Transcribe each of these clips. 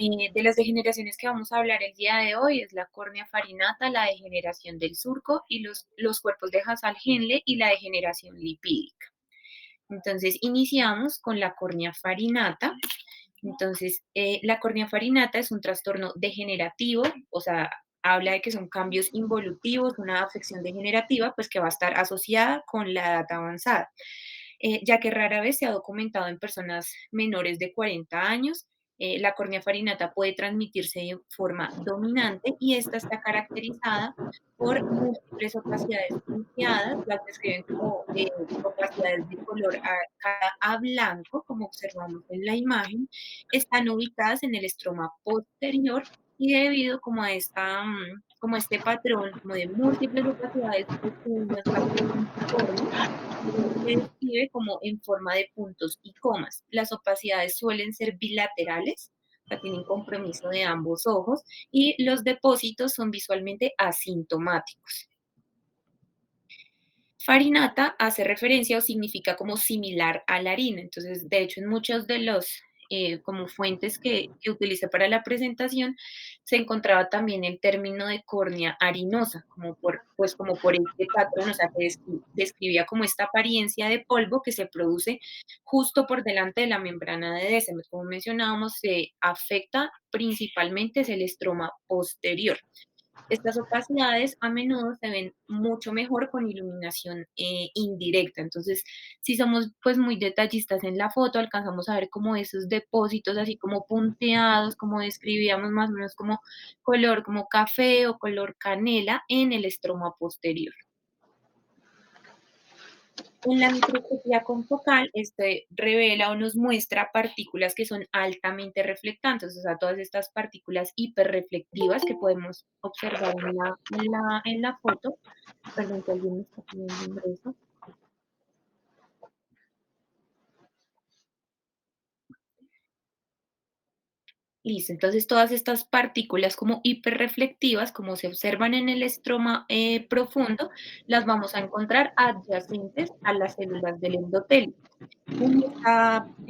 De las degeneraciones que vamos a hablar el día de hoy es la córnea farinata, la degeneración del surco y los cuerpos de Hasal-Henle y la degeneración lipídica. Entonces, iniciamos con la córnea farinata. Entonces, la córnea farinata es un trastorno degenerativo, o sea, habla de que son cambios involutivos, una afección degenerativa, pues que va a estar asociada con la edad avanzada, ya que rara vez se ha documentado en personas menores de 40 años. La córnea farinata puede transmitirse de forma dominante y esta está caracterizada por múltiples opacidades punteadas, las describen como opacidades de color a blanco, como observamos en la imagen, están ubicadas en el estroma posterior y debido como a como a este patrón como de múltiples opacidades profundas, capiformes, se describe como en forma de puntos y comas. Las opacidades suelen ser bilaterales, o sea, tienen compromiso de ambos ojos y los depósitos son visualmente asintomáticos. Farinata hace referencia o significa como similar a la harina. Entonces, de hecho, en muchos de los como fuentes que utilicé para la presentación, se encontraba también el término de córnea harinosa, pues como por este patrón, o sea, que describía como esta apariencia de polvo que se produce justo por delante de la membrana de Descemet. Como mencionábamos, se afecta principalmente es el estroma posterior. Estas opacidades a menudo se ven mucho mejor con iluminación indirecta. Entonces, si somos pues muy detallistas en la foto, alcanzamos a ver como esos depósitos así como punteados, como describíamos más o menos como color como café o color canela en el estroma posterior. En la microscopía confocal, este revela o nos muestra partículas que son altamente reflectantes, o sea, todas estas partículas hiperreflectivas que podemos observar en la foto. Perdón, que alguien me está pidiendo ingreso. Listo, entonces todas estas partículas como hiperreflectivas, como se observan en el estroma profundo, las vamos a encontrar adyacentes a las células del endotelio. En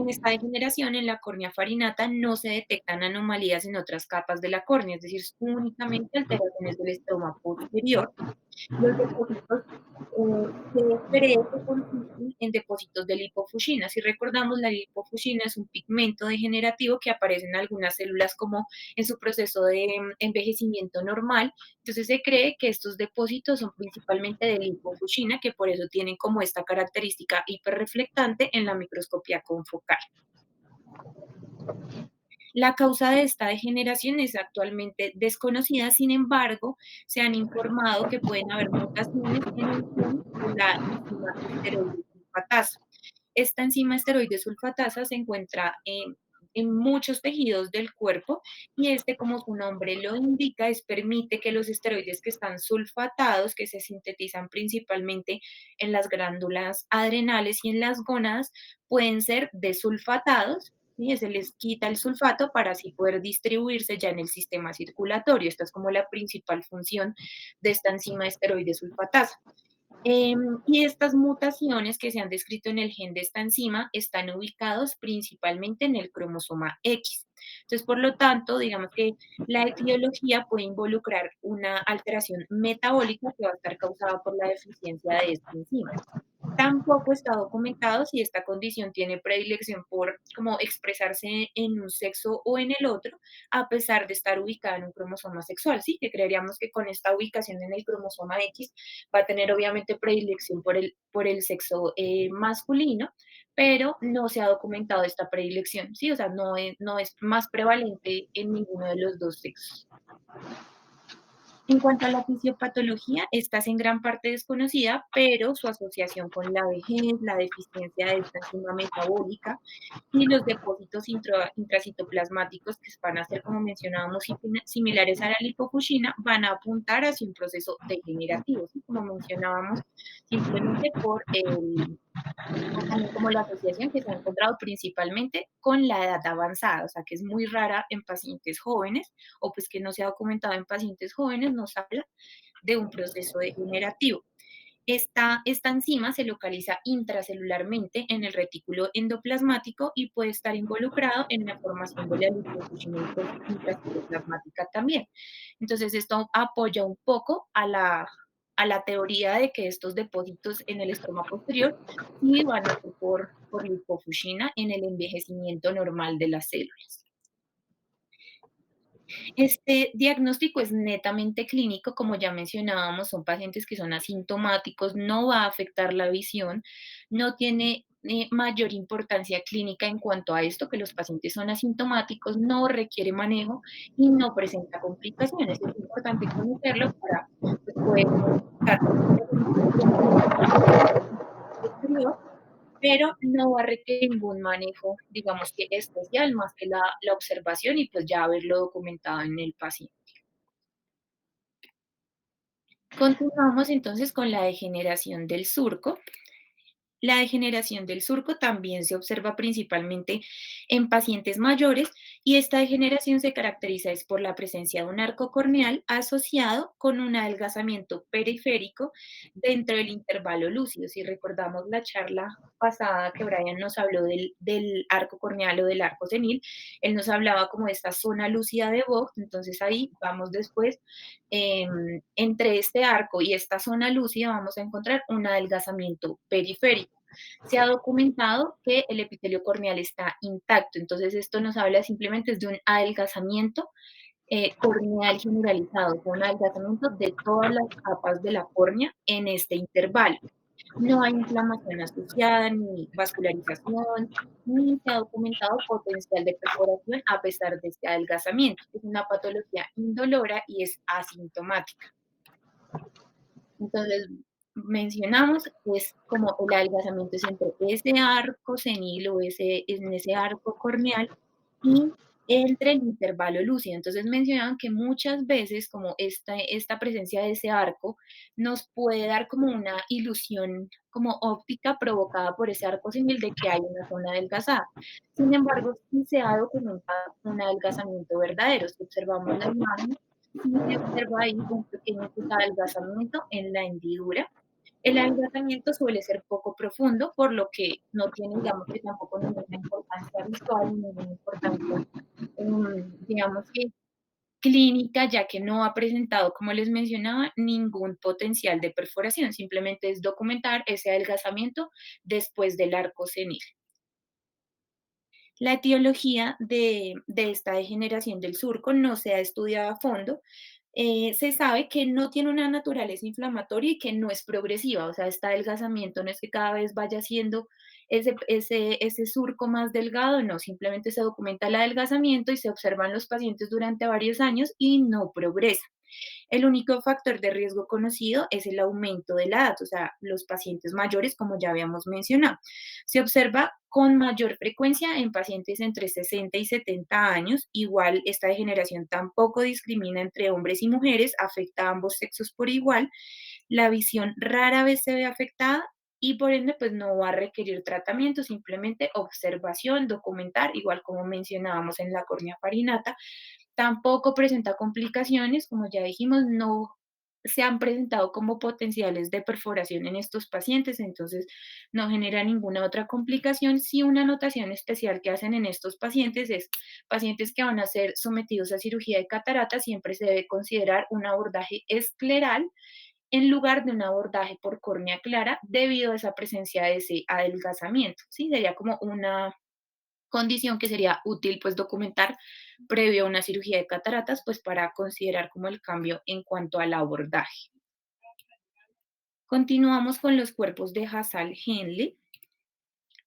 esta degeneración, en la córnea farinata, no se detectan anomalías en otras capas de la córnea, es decir, únicamente alteraciones del estroma posterior. Los depósitos se cree que consisten en depósitos de lipofuscina. Si recordamos, la lipofuscina es un pigmento degenerativo que aparece en algunas células como en su proceso de envejecimiento normal. Entonces se cree que estos depósitos son principalmente de lipofuscina, que por eso tienen como esta característica hiperreflectante en la microscopía confocal. La causa de esta degeneración es actualmente desconocida, sin embargo, se han informado que pueden haber mutaciones en el gen de la enzima esteroide sulfatasa. Esta enzima esteroide sulfatasa se encuentra en muchos tejidos del cuerpo y este, como su nombre lo indica, permite que los esteroides que están sulfatados, que se sintetizan principalmente en las glándulas adrenales y en las gónadas, pueden ser desulfatados y se les quita el sulfato para así poder distribuirse ya en el sistema circulatorio. Esta es como la principal función de esta enzima esteroide sulfatasa. Y estas mutaciones que se han descrito en el gen de esta enzima están ubicados principalmente en el cromosoma X. Entonces, por lo tanto, digamos que la etiología puede involucrar una alteración metabólica que va a estar causada por la deficiencia de esta enzima. Tampoco está documentado si esta condición tiene predilección por como expresarse en un sexo o en el otro, a pesar de estar ubicada en un cromosoma sexual, ¿sí? Que creeríamos que con esta ubicación en el cromosoma X va a tener obviamente predilección por el sexo masculino, pero no se ha documentado esta predilección, ¿sí? O sea, no es más prevalente en ninguno de los dos sexos. En cuanto a la fisiopatología, esta es en gran parte desconocida, pero su asociación con la vejez, la deficiencia de esta enzima metabólica y los depósitos intracitoplasmáticos que van a ser, como mencionábamos, similares a la lipofuscina, van a apuntar hacia un proceso degenerativo, ¿sí? Como mencionábamos, simplemente por también como la asociación que se ha encontrado principalmente con la edad avanzada, o sea, que es muy rara en pacientes jóvenes, o pues que no se ha documentado en pacientes jóvenes, nos habla de un proceso degenerativo. Esta enzima se localiza intracelularmente en el retículo endoplasmático y puede estar involucrado en la formación de la lipofuscina intracitoplasmática también. Entonces, esto apoya un poco a la teoría de que estos depósitos en el estroma posterior sí van a ser por lipofuscina en el envejecimiento normal de las células. Este diagnóstico es netamente clínico, como ya mencionábamos, son pacientes que son asintomáticos, no va a afectar la visión, no tiene mayor importancia clínica en cuanto a esto, que los pacientes son asintomáticos, no requiere manejo y no presenta complicaciones. Es importante conocerlo para pues, poder identificar complicaciones posterior, pero no va a requerir ningún manejo, digamos que especial, más que la observación y pues ya haberlo documentado en el paciente. Continuamos entonces con la degeneración del surco. La degeneración del surco también se observa principalmente en pacientes mayores y esta degeneración se caracteriza es por la presencia de un arco corneal asociado con un adelgazamiento periférico dentro del intervalo lúcido. Si recordamos la charla pasada que Brian nos habló del arco corneal o del arco senil, él nos hablaba como de esta zona lúcida de Vogt, entonces ahí vamos después, entre este arco y esta zona lúcida vamos a encontrar un adelgazamiento periférico. Se ha documentado que el epitelio corneal está intacto, entonces esto nos habla simplemente de un adelgazamiento corneal generalizado, o sea, un adelgazamiento de todas las capas de la córnea en este intervalo. No hay inflamación asociada, ni vascularización, ni se ha documentado potencial de perforación a pesar de este adelgazamiento. Es una patología indolora y es asintomática. Entonces, mencionamos, es como el adelgazamiento es entre ese arco senil o en ese arco corneal y entre el intervalo lúcido. Entonces mencionaban que muchas veces como esta presencia de ese arco nos puede dar como una ilusión como óptica provocada por ese arco senil de que hay una zona adelgazada. Sin embargo, sí se ha documentado un adelgazamiento verdadero. Si observamos la imagen, sí se observa ahí un pequeño adelgazamiento en la hendidura. El adelgazamiento suele ser poco profundo, por lo que no tiene, digamos que tampoco ninguna importancia visual, ninguna importancia, digamos que clínica, ya que no ha presentado, como les mencionaba, ningún potencial de perforación, simplemente es documentar ese adelgazamiento después del arco senil. La etiología de esta degeneración del surco no se ha estudiado a fondo. Se sabe que no tiene una naturaleza inflamatoria y que no es progresiva, o sea, este adelgazamiento no es que cada vez vaya siendo ese surco más delgado, no, simplemente se documenta el adelgazamiento y se observan los pacientes durante varios años y no progresa. El único factor de riesgo conocido es el aumento de la edad, o sea, los pacientes mayores, como ya habíamos mencionado. Se observa con mayor frecuencia en pacientes entre 60 y 70 años. Igual, esta degeneración tampoco discrimina entre hombres y mujeres, afecta a ambos sexos por igual. La visión rara vez se ve afectada y por ende, pues no va a requerir tratamiento, simplemente observación, documentar, igual como mencionábamos en la córnea farinata. Tampoco presenta complicaciones, como ya dijimos, no se han presentado como potenciales de perforación en estos pacientes, entonces no genera ninguna otra complicación. Sí, una anotación especial que hacen en estos pacientes es pacientes que van a ser sometidos a cirugía de catarata, siempre se debe considerar un abordaje escleral en lugar de un abordaje por córnea clara debido a esa presencia de ese adelgazamiento, ¿sí? Sería como una condición que sería útil pues documentar previo a una cirugía de cataratas pues para considerar como el cambio en cuanto al abordaje. Continuamos con los cuerpos de Hasal-Henle.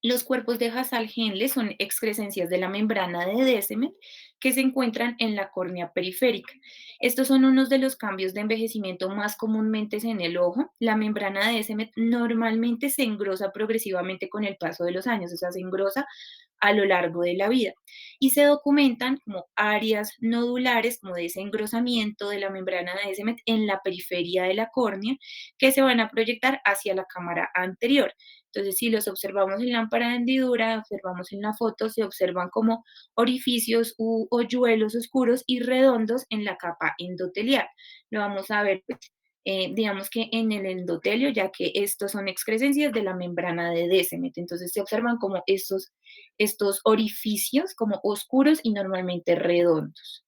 Los cuerpos de Hasal-Henle son excrescencias de la membrana de Descemet que se encuentran en la córnea periférica. Estos son unos de los cambios de envejecimiento más comúnmente en el ojo. La membrana de Descemet normalmente se engrosa progresivamente con el paso de los años, o sea, se engrosa a lo largo de la vida. Y se documentan como áreas nodulares, como de ese engrosamiento de la membrana de Descemet en la periferia de la córnea, que se van a proyectar hacia la cámara anterior. Entonces, si los observamos en lámpara de hendidura, observamos en la foto, se observan como orificios u hoyuelos oscuros y redondos en la capa endotelial. Lo vamos a ver pues, digamos que en el endotelio, ya que estos son excrescencias de la membrana de Descemet. Entonces se observan como estos orificios como oscuros y normalmente redondos.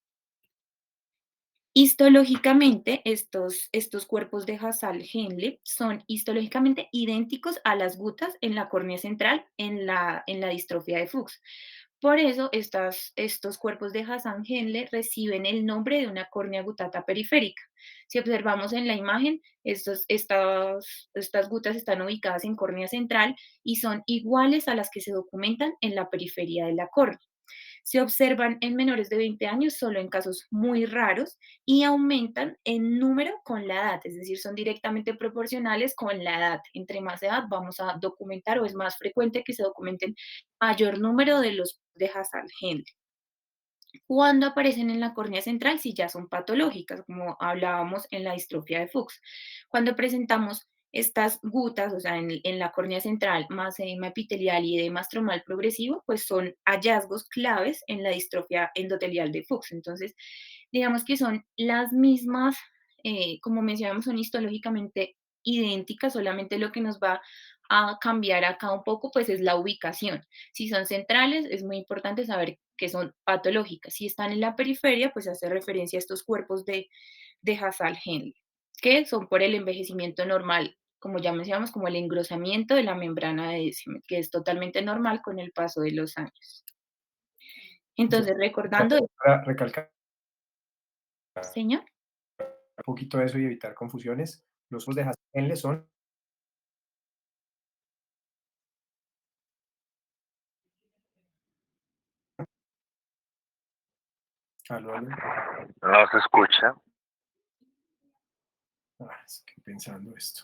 Histológicamente, estos cuerpos de Hasal-Henle son histológicamente idénticos a las gutas en la córnea central en la distrofia de Fuchs. Por eso, estos cuerpos de Hassan-Henle reciben el nombre de una córnea gutata periférica. Si observamos en la imagen, estas gutas están ubicadas en córnea central y son iguales a las que se documentan en la periferia de la córnea. Se observan en menores de 20 años solo en casos muy raros y aumentan en número con la edad, es decir, son directamente proporcionales con la edad. Entre más edad vamos a documentar o es más frecuente que se documenten mayor número de los de Hasal-Henle. Cuando aparecen en la córnea central, si ya son patológicas, como hablábamos en la distrofia de Fuchs. Cuando presentamos estas gutas, o sea, en la córnea central, más edema epitelial y edema estromal progresivo, pues son hallazgos claves en la distrofia endotelial de Fuchs. Entonces, digamos que son las mismas, como mencionamos, son histológicamente idénticas, solamente lo que nos va a cambiar acá un poco, pues es la ubicación. Si son centrales, es muy importante saber que son patológicas. Si están en la periferia, pues hace referencia a estos cuerpos de Hasal-Henle, que son por el envejecimiento normal, como ya mencionamos, como el engrosamiento de la membrana de Descemet, que es totalmente normal con el paso de los años. Entonces, Entonces, recordando, para recalcar señor, un poquito eso y evitar confusiones, los ojos de Hasenle son, aló, aló, No se escucha. es que pensando esto.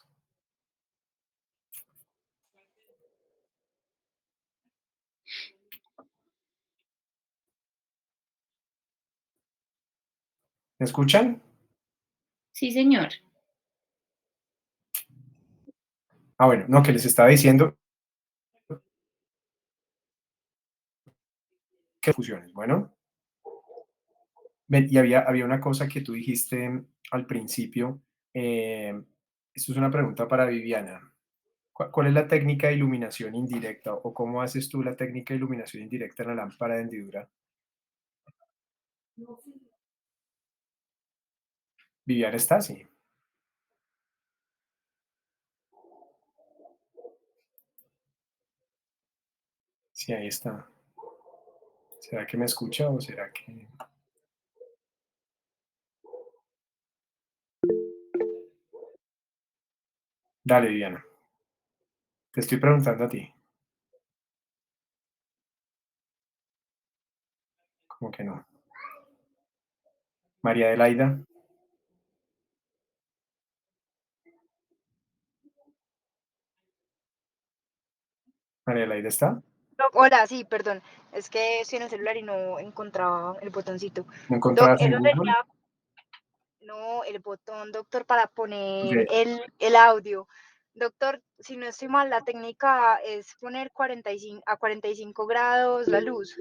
¿Me escuchan? sí, señor. Ah, bueno, no, que les estaba diciendo que fusiones. Bueno, ven, y había una cosa que tú dijiste al principio. Esto es una pregunta para Viviana. ¿Cuál es la técnica de iluminación indirecta o cómo haces tú la técnica de iluminación indirecta en la lámpara de hendidura? Viviana está, sí. Sí, ahí está. ¿Será que me escucha o será que...? Dale, Viviana. Te estoy preguntando a ti. ¿Cómo que no? María Adelaida. María Adelaida está. Hola, sí, perdón. Es que estoy en el celular y no encontraba el botoncito. ¿No Doc, encontrabas en eso Google? sería, no, el botón, doctor, para Ok. poner el audio. Doctor, si no estoy mal, la técnica es poner 45, a 45 grados la luz.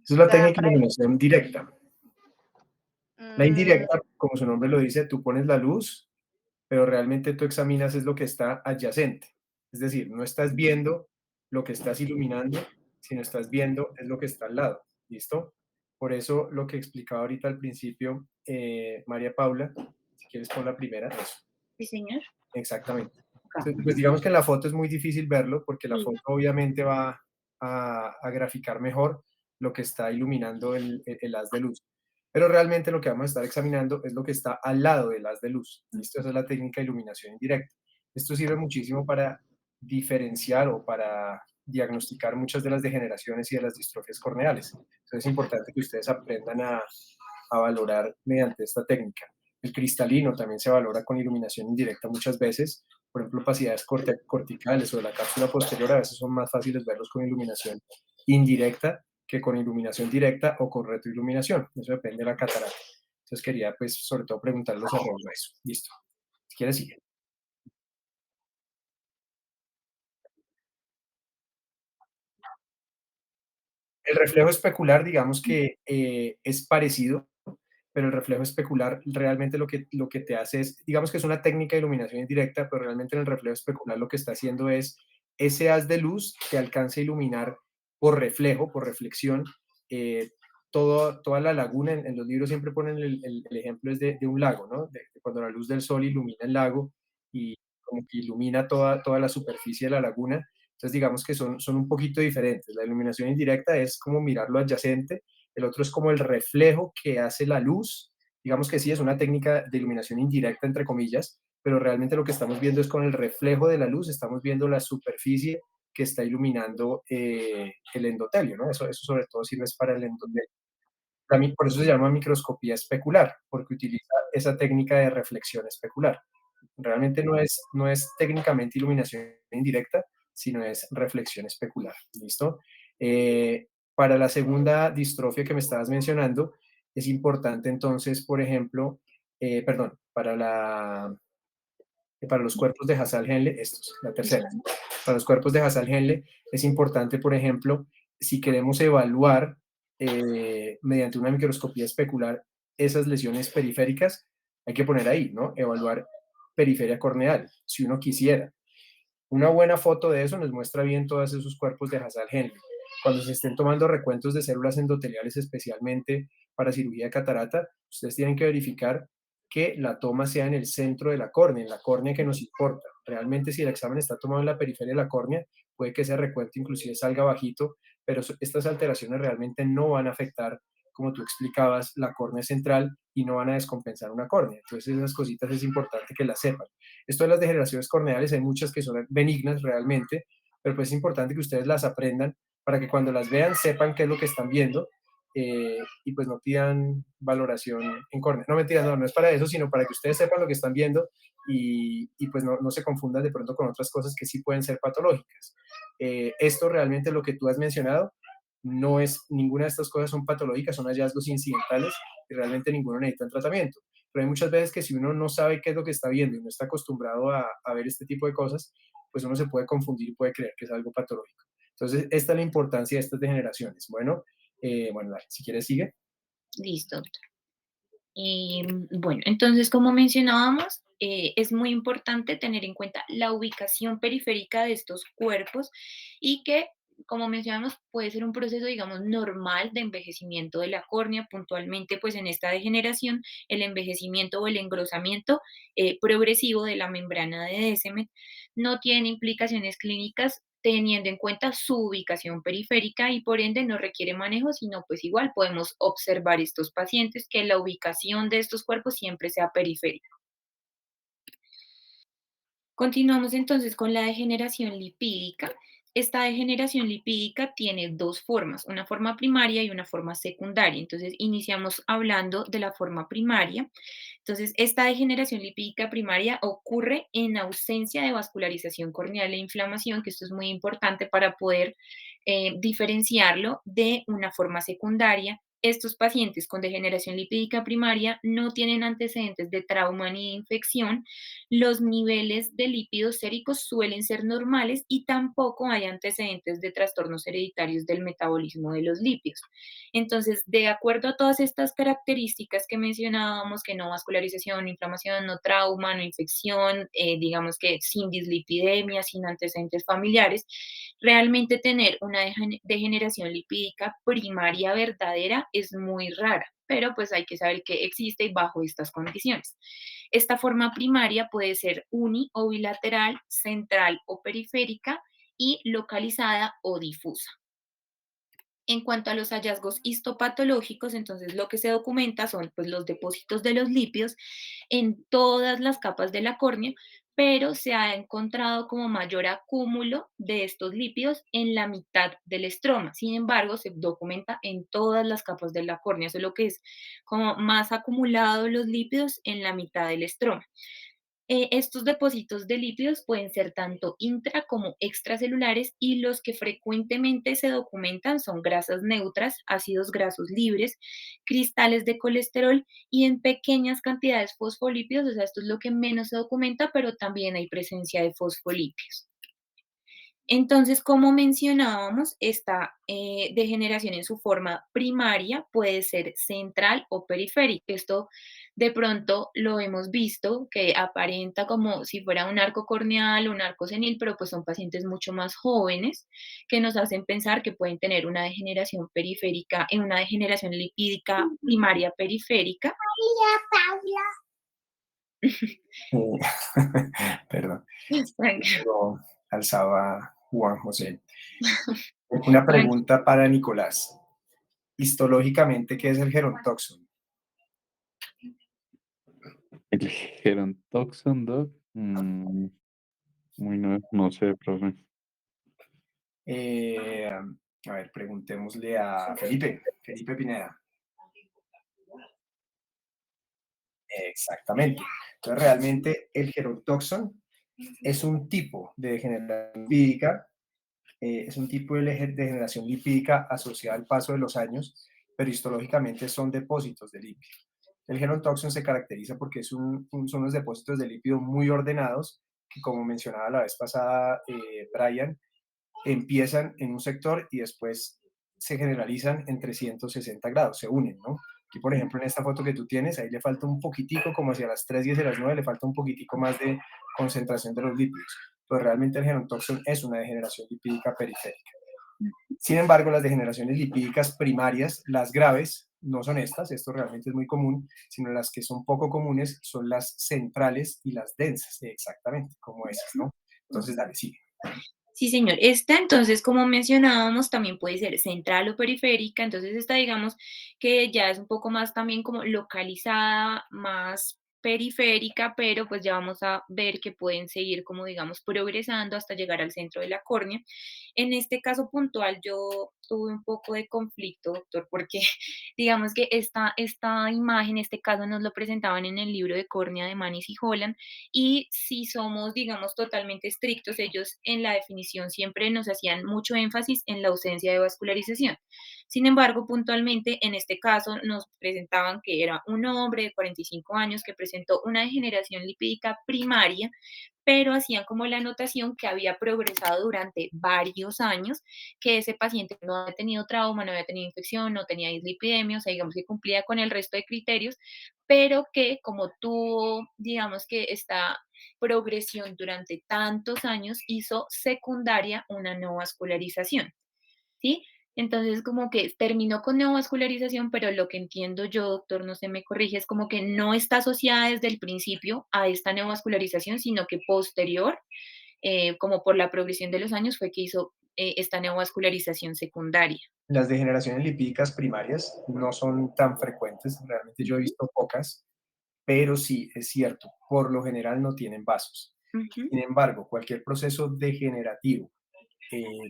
Esa es la O sea, técnica de iluminación directa. La mm, indirecta, como su nombre lo dice, tú pones la luz, pero realmente tú examinas es lo que está adyacente. Es decir, no estás viendo lo que estás iluminando, sino estás viendo es lo que está al lado. ¿Listo? Por eso lo que explicaba ahorita al principio, María Paula, si quieres pon la primera, eso. Sí, señor. Exactamente. Acá. Pues digamos que en la foto es muy difícil verlo porque la Sí, foto obviamente va a graficar mejor lo que está iluminando el haz de luz. Pero realmente lo que vamos a estar examinando es lo que está al lado del haz de luz. ¿Listo? Esa es la técnica de iluminación indirecta. Esto sirve muchísimo para diferenciar o para diagnosticar muchas de las degeneraciones y de las distrofias corneales. Entonces es importante que ustedes aprendan a valorar mediante esta técnica. El cristalino también se valora con iluminación indirecta muchas veces. Por ejemplo, opacidades corticales o de la cápsula posterior a veces son más fáciles verlos con iluminación indirecta que con iluminación directa o con retroiluminación. Eso depende de la catarata. Entonces quería, pues, sobre todo preguntarles alrededor de eso. Listo. Si quieres, sigue. El reflejo especular, digamos que es parecido, pero el reflejo especular realmente lo que te hace es, digamos que es una técnica de iluminación indirecta, pero realmente en el reflejo especular lo que está haciendo es ese haz de luz que alcanza a iluminar por reflejo, por reflexión, eh, toda la laguna. En los libros siempre ponen el ejemplo es de un lago, ¿no? De cuando la luz del sol ilumina el lago y como que ilumina toda la superficie de la laguna. Entonces, digamos que son un poquito diferentes. La iluminación indirecta es como mirar lo adyacente, el otro es como el reflejo que hace la luz. Digamos que sí, es una técnica de iluminación indirecta, entre comillas, pero realmente lo que estamos viendo es con el reflejo de la luz, estamos viendo la superficie que está iluminando el endotelio, ¿no? Eso sobre todo sirve para el endotelio. Por eso se llama microscopía especular, porque utiliza esa técnica de reflexión especular. Realmente no es técnicamente iluminación indirecta, sino es reflexión especular. ¿Listo? Para la segunda distrofia que me estabas mencionando, es importante entonces, por ejemplo, perdón, para los cuerpos de Hasal-Henle, estos, la tercera. Para los cuerpos de Hasal-Henle es importante, por ejemplo, si queremos evaluar mediante una microscopía especular esas lesiones periféricas, hay que poner ahí, ¿no? Evaluar periferia corneal, si uno quisiera. Una buena foto de eso nos muestra bien todos esos cuerpos de Hasal-Henle. Cuando se estén tomando recuentos de células endoteliales, especialmente para cirugía de catarata, ustedes tienen que verificar que la toma sea en el centro de la córnea, en la córnea que nos importa. Realmente, si el examen está tomado en la periferia de la córnea, puede que ese recuento inclusive salga bajito, pero estas alteraciones realmente no van a afectar, como tú explicabas, la córnea central y no van a descompensar una córnea. Entonces, esas cositas es importante que las sepan. Esto de las degeneraciones corneales, hay muchas que son benignas realmente, pero pues es importante que ustedes las aprendan para que cuando las vean sepan qué es lo que están viendo, y pues no pidan valoración en córnea. No, mentira, no es para eso, sino para que ustedes sepan lo que están viendo y pues no se confundan de pronto con otras cosas que sí pueden ser patológicas. Esto realmente lo que tú has mencionado, no es, ninguna de estas cosas son patológicas, son hallazgos incidentales y realmente ninguno necesita tratamiento. Pero hay muchas veces que si uno no sabe qué es lo que está viendo y no está acostumbrado a ver este tipo de cosas, pues uno se puede confundir y puede creer que es algo patológico. Entonces, esta es la importancia de estas degeneraciones. Bueno, dale, si quieres sigue. Listo. Bueno, entonces, como mencionábamos, es muy importante tener en cuenta la ubicación periférica de estos cuerpos y que, como mencionamos, puede ser un proceso, digamos, normal de envejecimiento de la córnea. Puntualmente, pues en esta degeneración, el envejecimiento o el engrosamiento progresivo de la membrana de Descemet no tiene implicaciones clínicas teniendo en cuenta su ubicación periférica y por ende no requiere manejo, sino pues igual podemos observar estos pacientes que la ubicación de estos cuerpos siempre sea periférica. Continuamos entonces con la degeneración lipídica. Esta degeneración lipídica tiene dos formas, una forma primaria y una forma secundaria. Entonces, iniciamos hablando de la forma primaria. Entonces, esta degeneración lipídica primaria ocurre en ausencia de vascularización corneal e inflamación, que esto es muy importante para poder diferenciarlo de una forma secundaria. Estos pacientes con degeneración lipídica primaria no tienen antecedentes de trauma ni de infección, los niveles de lípidos séricos suelen ser normales y tampoco hay antecedentes de trastornos hereditarios del metabolismo de los lípidos. Entonces, de acuerdo a todas estas características que mencionábamos, que no vascularización, no inflamación, no trauma, no infección, digamos que sin dislipidemia, sin antecedentes familiares, realmente tener una degeneración lipídica primaria verdadera es muy rara, pero pues hay que saber que existe y bajo estas condiciones. Esta forma primaria puede ser uni o bilateral, central o periférica y localizada o difusa. En cuanto a los hallazgos histopatológicos, entonces lo que se documenta son pues, los depósitos de los lípidos en todas las capas de la córnea, pero se ha encontrado como mayor acúmulo de estos lípidos en la mitad del estroma. Sin embargo, se documenta en todas las capas de la córnea, eso es lo que es como más acumulado los lípidos en la mitad del estroma. Estos depósitos de lípidos pueden ser tanto intra como extracelulares y los que frecuentemente se documentan son grasas neutras, ácidos grasos libres, cristales de colesterol y en pequeñas cantidades fosfolípidos, o sea, esto es lo que menos se documenta, pero también hay presencia de fosfolípidos. Entonces, como mencionábamos, esta degeneración en su forma primaria puede ser central o periférica. Esto de pronto lo hemos visto que aparenta como si fuera un arco corneal, un arco senil, pero pues son pacientes mucho más jóvenes que nos hacen pensar que pueden tener una degeneración periférica, en una degeneración lipídica primaria periférica. Eh, perdón, yo alzaba Juan José. Una Tranquilo. pregunta para Nicolás. Histológicamente, ¿qué es el gerontoxon? El gerontoxon, Doc. Muy no, no sé, profe. A ver, preguntémosle a Felipe, Felipe Pineda. Exactamente. Entonces, realmente el gerontoxon es un tipo de degeneración lipídica, es un tipo de degeneración lipídica asociada al paso de los años, pero histológicamente son depósitos de lípido. El gerontoxon se caracteriza porque son unos depósitos de lípido muy ordenados, que como mencionaba la vez pasada Brian, empiezan en un sector y después se generalizan en 360 grados, se unen, ¿no? Aquí, por ejemplo, en esta foto que tú tienes, ahí le falta un poquitico, como hacia las 3:10 de las 9, le falta un poquitico más de concentración de los lípidos. Pues realmente el gerontoxon es una degeneración lipídica periférica. Sin embargo, las degeneraciones lipídicas primarias, las graves, no son estas, esto realmente es muy común, sino las que son poco comunes son las centrales y las densas, exactamente, como esas, ¿no? Entonces, dale, sigue. Sí, señor. Esta, entonces, como mencionábamos, también puede ser central o periférica. Entonces, esta, digamos que ya es un poco más también como localizada, más periférica, pero pues ya vamos a ver que pueden seguir como, digamos, progresando hasta llegar al centro de la córnea. En este caso puntual, yo tuve un poco de conflicto, doctor, porque digamos que esta imagen, este caso, nos lo presentaban en el libro de córnea de Manis y Holland, y si somos, digamos, totalmente estrictos, ellos en la definición siempre nos hacían mucho énfasis en la ausencia de vascularización. Sin embargo, puntualmente en este caso nos presentaban que era un hombre de 45 años que presentó una degeneración lipídica primaria, pero hacían como la anotación que había progresado durante varios años, que ese paciente no había tenido trauma, no había tenido infección, no tenía dislipidemia, o sea, digamos que cumplía con el resto de criterios, pero que como tuvo, digamos que esta progresión durante tantos años, hizo secundaria una neovascularización, ¿sí? Entonces, como que terminó con neovascularización, pero lo que entiendo yo, doctor, no se me corrige, es como que no está asociada desde el principio a esta neovascularización, sino que posterior, como por la progresión de los años, fue que hizo esta neovascularización secundaria. Las degeneraciones lipídicas primarias no son tan frecuentes, realmente yo he Ujú, visto pocas, pero sí, es cierto, por lo general no tienen vasos. ujú, Sin embargo, cualquier proceso degenerativo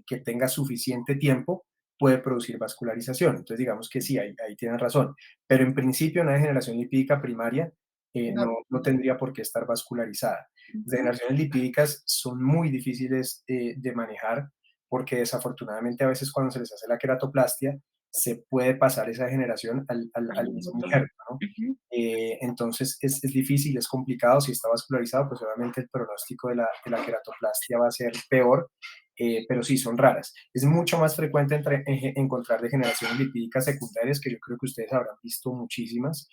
que tenga suficiente tiempo puede producir vascularización. Entonces, digamos que sí, ahí tienen razón. Pero en principio, una degeneración lipídica primaria no, no tendría por qué estar vascularizada. Las ujú, degeneraciones lipídicas son muy difíciles de manejar porque desafortunadamente a veces cuando se les hace la queratoplastia se puede pasar esa degeneración al al mismo otro. injerto, ¿no? Ujú, Entonces es difícil, es complicado. Si está vascularizado, pues obviamente el pronóstico de la queratoplastia va a ser peor, pero sí, son raras. Es mucho más frecuente encontrar degeneraciones lipídicas secundarias, que yo creo que ustedes habrán visto muchísimas.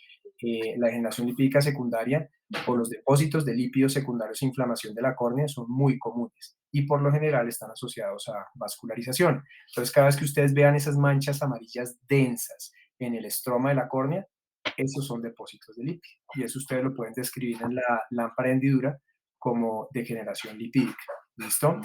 La degeneración lipídica secundaria o los depósitos de lípidos secundarios e inflamación de la córnea son muy comunes y por lo general están asociados a vascularización. Entonces, cada vez que ustedes vean esas manchas amarillas densas en el estroma de la córnea, esos son depósitos de lípido y eso ustedes lo pueden describir en la lámpara de hendidura como degeneración lipídica. ¿Listo?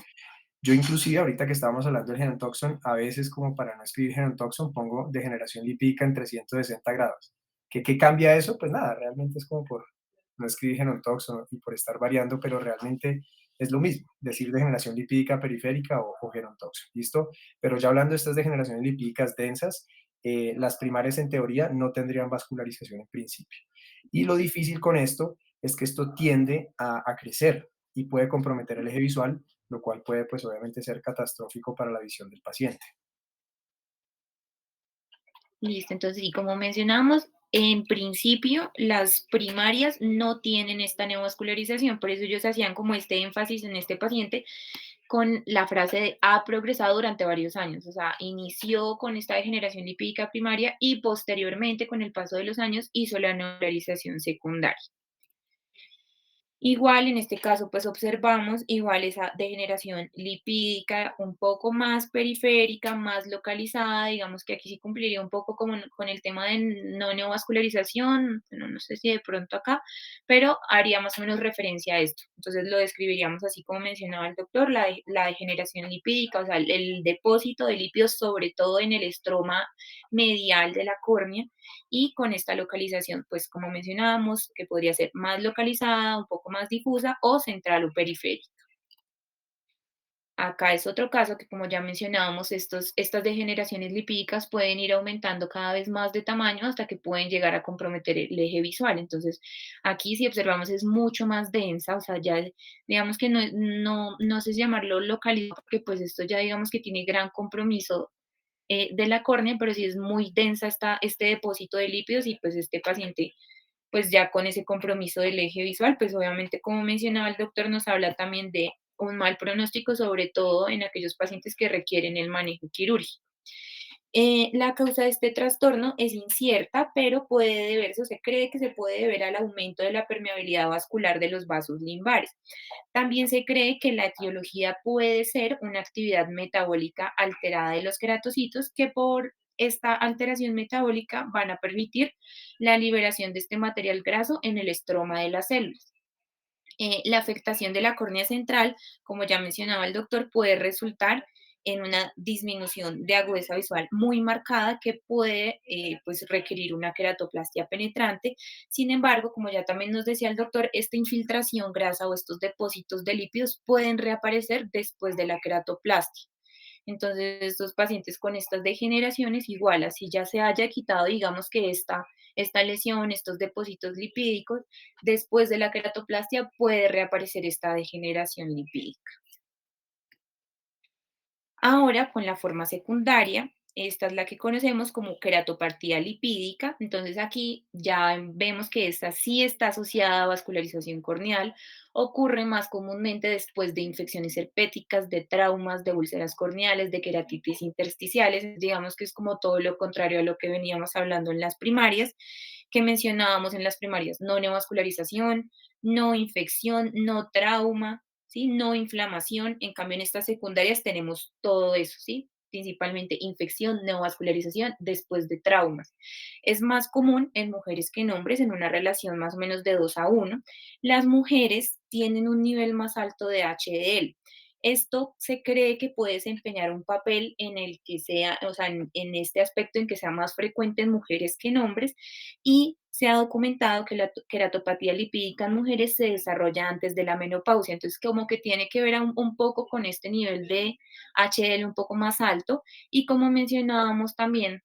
Yo inclusive ahorita que estábamos hablando del gerontoxon, a veces como para no escribir gerontoxon pongo degeneración lipídica en 360 grados. ¿Qué cambia eso? Pues nada, realmente es como por no escribir gerontoxon y por estar variando, pero realmente es lo mismo, decir degeneración lipídica periférica o gerontoxon, ¿listo? Pero ya hablando de estas degeneraciones lipídicas densas, las primarias en teoría no tendrían vascularización en principio. Y lo difícil con esto es que esto tiende a crecer y puede comprometer el eje visual, lo cual puede, pues, obviamente ser catastrófico para la visión del paciente. listo, entonces, y como mencionamos, en principio las primarias no tienen esta neovascularización, por eso ellos hacían como este énfasis en este paciente con la frase de ha progresado durante varios años, o sea, inició con esta degeneración lipídica primaria y posteriormente, con el paso de los años, hizo la neovascularización secundaria. Igual en este caso, pues observamos igual esa degeneración lipídica un poco más periférica, más localizada, digamos que aquí sí cumpliría un poco con el tema de no neovascularización, bueno, no sé si de pronto acá, pero haría más o menos referencia a esto. Entonces lo describiríamos así como mencionaba el doctor, la degeneración lipídica, o sea, el depósito de lípidos, sobre todo en el estroma medial de la córnea, y con esta localización, pues como mencionábamos, que podría ser más localizada, un poco más difusa o central o periférica. Acá es otro caso que, como ya mencionábamos, estas degeneraciones lipídicas pueden ir aumentando cada vez más de tamaño hasta que pueden llegar a comprometer el eje visual. Entonces, aquí si observamos es mucho más densa, o sea, ya digamos que no sé si llamarlo localizado, porque pues esto ya digamos que tiene gran compromiso de la córnea, pero sí es muy densa este depósito de lípidos y pues este paciente, pues ya con ese compromiso del eje visual, pues obviamente como mencionaba el doctor, nos habla también de un mal pronóstico, sobre todo en aquellos pacientes que requieren el manejo quirúrgico. La causa de este trastorno es incierta, pero puede deberse, o se cree que se puede deber al aumento de la permeabilidad vascular de los vasos limbares. También se cree que la etiología puede ser una actividad metabólica alterada de los queratocitos que por esta alteración metabólica van a permitir la liberación de este material graso en el estroma de las células. La afectación de la córnea central, como ya mencionaba el doctor, puede resultar en una disminución de agudeza visual muy marcada que puede pues requerir una queratoplastia penetrante. Sin embargo, como ya también nos decía el doctor, esta infiltración grasa o estos depósitos de lípidos pueden reaparecer después de la queratoplastia. Entonces, estos pacientes con estas degeneraciones, igual, así ya se haya quitado, digamos que esta lesión, estos depósitos lipídicos, después de la queratoplastia puede reaparecer esta degeneración lipídica. Ahora, con la forma secundaria, esta es la que conocemos como queratopatía lipídica. Entonces, aquí ya vemos que esta sí está asociada a vascularización corneal. Ocurre más comúnmente después de infecciones herpéticas, de traumas, de úlceras corneales, de queratitis intersticiales. Digamos que es como todo lo contrario a lo que veníamos hablando en las primarias, que mencionábamos en las primarias: no neovascularización, no infección, no trauma, ¿sí? No inflamación. En cambio, en estas secundarias tenemos todo eso, ¿sí? Principalmente infección, neovascularización después de traumas. Es más común en mujeres que en hombres, en una relación más o menos de 2 a 1. Las mujeres tienen un nivel más alto de HDL. Esto se cree que puede desempeñar un papel en el que sea, o sea, en este aspecto en que sea más frecuente en mujeres que en hombres, y se ha documentado que la queratopatía lipídica en mujeres se desarrolla antes de la menopausia. Entonces, como que tiene que ver un poco con este nivel de HDL un poco más alto. Y como mencionábamos también,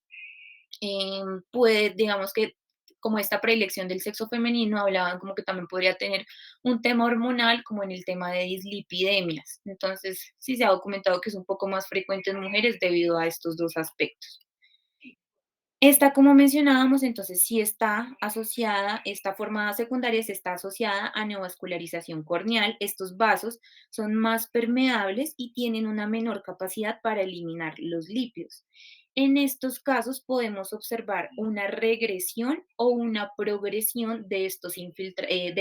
puede, digamos que como esta predilección del sexo femenino, hablaban como que también podría tener un tema hormonal, como en el tema de dislipidemias. Entonces, sí se ha documentado que es un poco más frecuente en mujeres debido a estos dos aspectos. Esta, como mencionábamos, entonces sí está asociada, esta forma secundaria se está asociada a neovascularización corneal. Estos vasos son más permeables y tienen una menor capacidad para eliminar los lípidos. En estos casos podemos observar una regresión o una progresión de de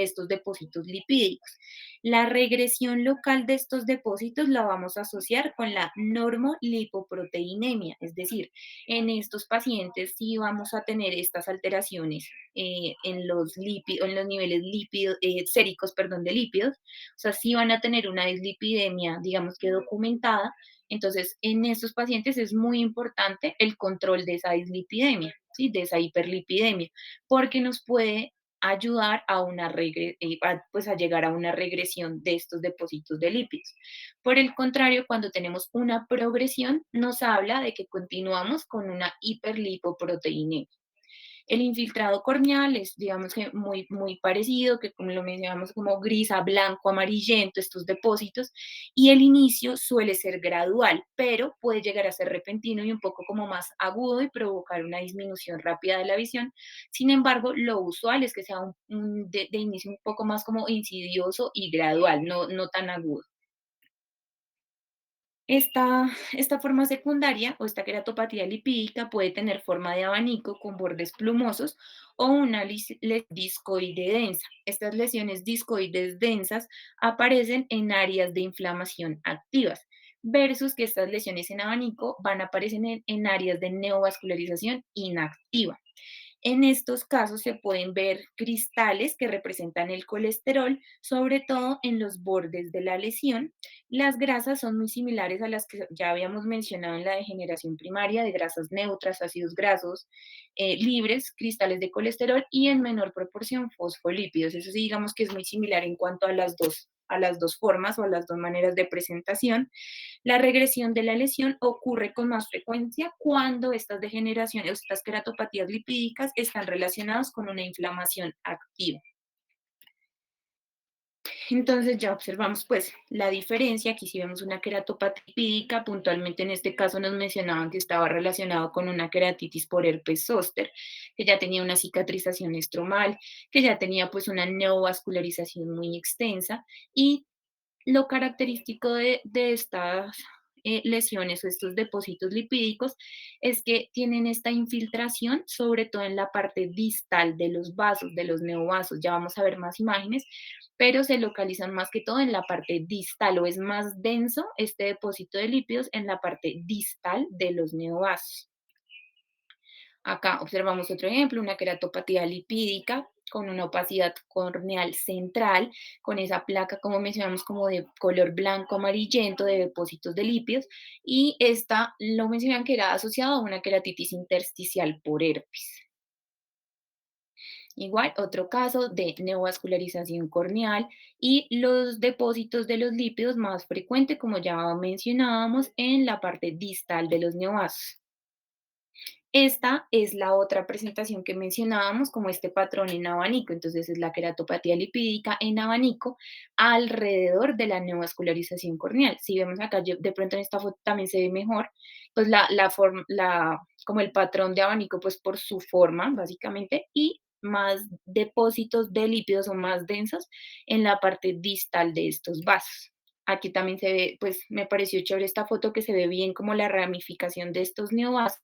estos depósitos lipídicos. La regresión local de estos depósitos la vamos a asociar con la normolipoproteinemia, es decir, en estos pacientes sí vamos a tener estas alteraciones en los lípidos, en los niveles séricos, perdón, de lípidos, o sea, sí van a tener una dislipidemia, digamos que documentada. Entonces, en estos pacientes es muy importante el control de esa dislipidemia, ¿sí? De esa hiperlipidemia, porque nos puede ayudar a pues a llegar a una regresión de estos depósitos de lípidos. Por el contrario, cuando tenemos una progresión, nos habla de que continuamos con una hiperlipoproteinemia. El infiltrado corneal es, digamos que muy parecido, que como lo mencionamos, como gris a blanco, amarillento, estos depósitos, y el inicio suele ser gradual, pero puede llegar a ser repentino y un poco como más agudo y provocar una disminución rápida de la visión. Sin embargo, lo usual es que sea de inicio un poco más como insidioso y gradual, no tan agudo. Esta forma secundaria o esta queratopatía lipídica puede tener forma de abanico con bordes plumosos o una discoide densa. Estas lesiones discoides densas aparecen en áreas de inflamación activas, versus que estas lesiones en abanico van a aparecer en áreas de neovascularización inactiva. En estos casos se pueden ver cristales que representan el colesterol, sobre todo en los bordes de la lesión. Las grasas son muy similares a las que ya habíamos mencionado en la degeneración primaria, de grasas neutras, ácidos grasos libres, cristales de colesterol y en menor proporción fosfolípidos. Eso sí, digamos que es muy similar en cuanto a las dos formas o a las dos maneras de presentación. La regresión de la lesión ocurre con más frecuencia cuando estas degeneraciones o estas queratopatías lipídicas están relacionadas con una inflamación activa. Entonces ya observamos pues la diferencia, aquí si vemos una queratopatía lipídica, puntualmente en este caso nos mencionaban que estaba relacionado con una queratitis por herpes zóster, que ya tenía una cicatrización estromal, que ya tenía pues una neovascularización muy extensa y lo característico de estas lesiones o estos depósitos lipídicos es que tienen esta infiltración, sobre todo en la parte distal de los vasos, de los neovasos. Ya vamos a ver más imágenes, pero se localizan más que todo en la parte distal o es más denso este depósito de lípidos en la parte distal de los neovasos. Acá observamos otro ejemplo, una queratopatía lipídica con una opacidad corneal central, con esa placa, como mencionamos, como de color blanco amarillento de depósitos de lípidos, y esta lo mencionan que era asociado a una queratitis intersticial por herpes. Igual, otro caso de neovascularización corneal y los depósitos de los lípidos más frecuente, como ya mencionábamos, en la parte distal de los neovasos. Esta es la otra presentación que mencionábamos como este patrón en abanico. Entonces es la queratopatía lipídica en abanico alrededor de la neovascularización corneal. Si vemos acá, de pronto en esta foto también se ve mejor, pues como el patrón de abanico, pues por su forma, básicamente, y más depósitos de lípidos o más densos en la parte distal de estos vasos. Aquí también se ve, pues me pareció chévere esta foto que se ve bien como la ramificación de estos neovasos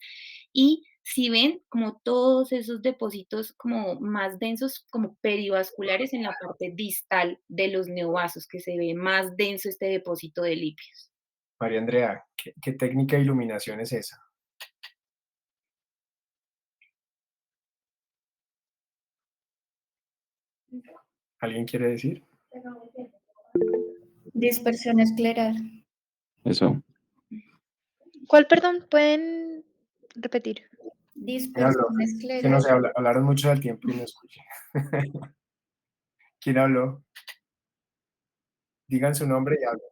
y si ven como todos esos depósitos como más densos, como perivasculares en la parte distal de los neovasos, que se ve más denso este depósito de lípidos. María Andrea, ¿qué técnica de iluminación es esa? ¿Alguien quiere decir? Dispersión escleral. Eso. ¿Cuál, perdón? ¿Pueden repetir? ¿Quién habló? Dispersión Que no escleral. se habla, hablaron mucho del tiempo y no escuché. ¿Quién habló? Digan su nombre y hablen.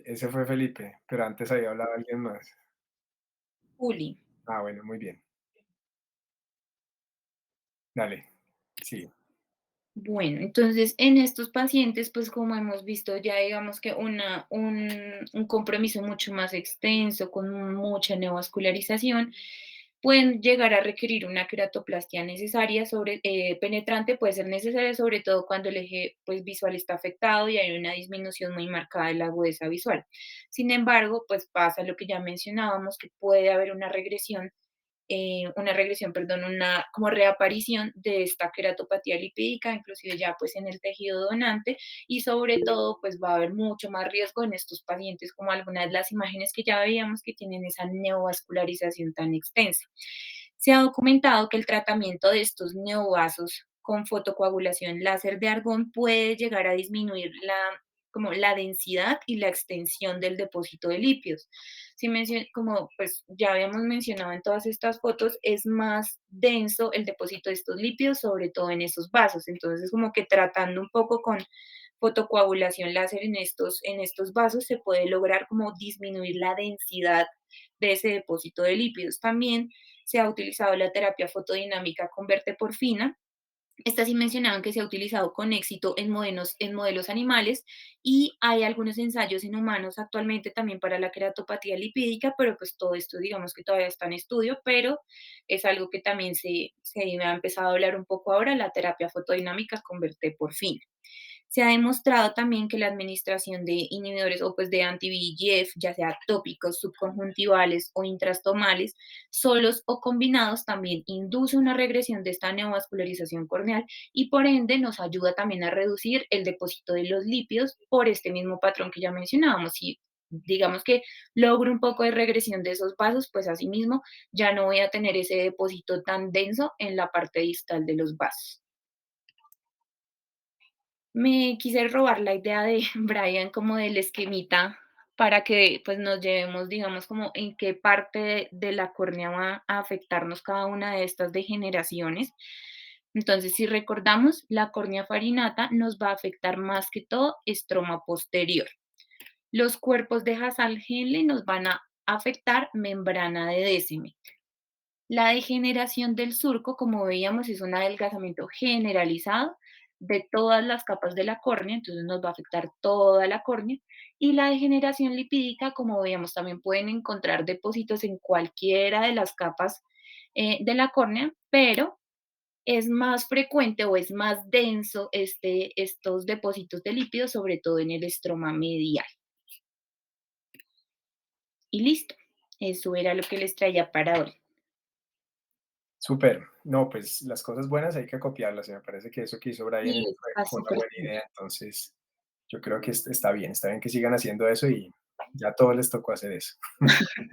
Ese fue Felipe, pero antes había hablado alguien más. Juli. Ah, bueno, muy bien. Dale, sí. Bueno, entonces en estos pacientes, pues como hemos visto ya digamos que un compromiso mucho más extenso, con mucha neovascularización, pueden llegar a requerir una queratoplastia necesaria, penetrante puede ser necesaria sobre todo cuando el eje pues, visual está afectado y hay una disminución muy marcada de la agudeza visual. Sin embargo, pues pasa lo que ya mencionábamos, que puede haber perdón, una como reaparición de esta queratopatía lipídica, inclusive ya pues en el tejido donante y sobre todo pues va a haber mucho más riesgo en estos pacientes como algunas de las imágenes que ya veíamos que tienen esa neovascularización tan extensa. Se ha documentado que el tratamiento de estos neovasos con fotocoagulación láser de argón puede llegar a disminuir como la densidad y la extensión del depósito de lípidos. Como pues ya habíamos mencionado en todas estas fotos, es más denso el depósito de estos lípidos, sobre todo en esos vasos. Entonces, como que tratando un poco con fotocoagulación láser en estos vasos, se puede lograr como disminuir la densidad de ese depósito de lípidos. También se ha utilizado la terapia fotodinámica con verteporfina. Esta sí mencionaban que se ha utilizado con éxito en modelos animales y hay algunos ensayos en humanos actualmente también para la queratopatía lipídica, pero pues todo esto digamos que todavía está en estudio, pero es algo que también se ha empezado a hablar un poco ahora, la terapia fotodinámica con verteporfina. Se ha demostrado también que la administración de inhibidores o pues de anti-VEGF, ya sea tópicos, subconjuntivales o intrastomales, solos o combinados, también induce una regresión de esta neovascularización corneal y por ende nos ayuda también a reducir el depósito de los lípidos por este mismo patrón que ya mencionábamos. Si digamos que logro un poco de regresión de esos vasos, pues asimismo ya no voy a tener ese depósito tan denso en la parte distal de los vasos. Me quise robar la idea de Brian como del esquemita para que pues nos llevemos, digamos, como en qué parte de la córnea va a afectarnos cada una de estas degeneraciones. Entonces, si recordamos, la córnea farinata nos va a afectar más que todo estroma posterior. Los cuerpos de Hasal-Henle nos van a afectar membrana de Descemet. La degeneración del surco, como veíamos, es un adelgazamiento generalizado de todas las capas de la córnea, entonces nos va a afectar toda la córnea. Y la degeneración lipídica, como veíamos, también pueden encontrar depósitos en cualquiera de las capas de la córnea, pero es más frecuente o es más denso estos depósitos de lípidos, sobre todo en el estroma medial. Y listo, eso era lo que les traía para hoy. Súper. No, pues las cosas buenas hay que copiarlas, y me parece que eso que hizo Brian Sí, está fue una súper buena cool. idea, entonces yo creo que está bien que sigan haciendo eso y ya a todos les tocó hacer eso.